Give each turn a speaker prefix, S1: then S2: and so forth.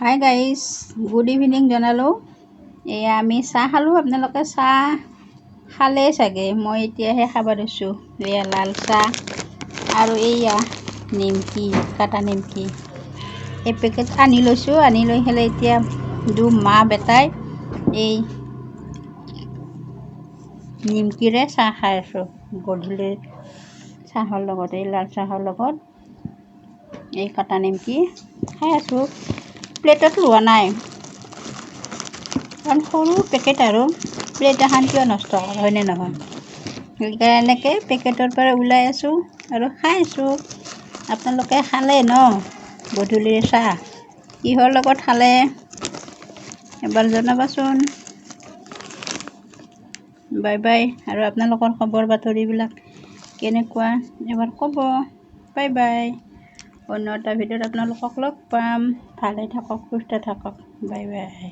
S1: Hi guys, good evening জনালোঁ। এয়া আমি চাহ খালোঁ। আপোনালোকে চাহ খালেই চাগে। মই এতিয়াহে খাব দিছোঁ। এয়া লাল চাহ আৰু এইয়া নিমকি, কাটা নিমকি। এই পেকেট আনি লৈছোঁ। আনি লৈ পেলাই এতিয়া মা বেটাই এই নিমকিৰে চাহ খাই আছোঁ। গধূলি চাহৰ লগত, এই লাল চাহৰ লগত এই কাটা নিমকি খাই আছোঁ। প্লেটত লোৱা নাই, কাৰণ সৰু পেকেট আৰু প্লেট এখন কিয় নষ্ট কৰে, হয়নে নহয়? সেইকাৰণে পেকেটৰ পৰা ওলাই আছোঁ আৰু খাই আছোঁ। আপোনালোকে খালে ন গধূলিৰ চাহ? কিহৰ লগত খালে এবাৰ জনাবাচোন। Bye bye. আৰু আপোনালোকৰ খবৰ বাতৰিবিলাক কেনেকুৱা এবাৰ ক'ব। Bye bye. অন্য এটা ভিডিঅ'ত আপোনালোকক লগ পাম। ভালে থাকক, সুস্থ থাকক। Bye bye.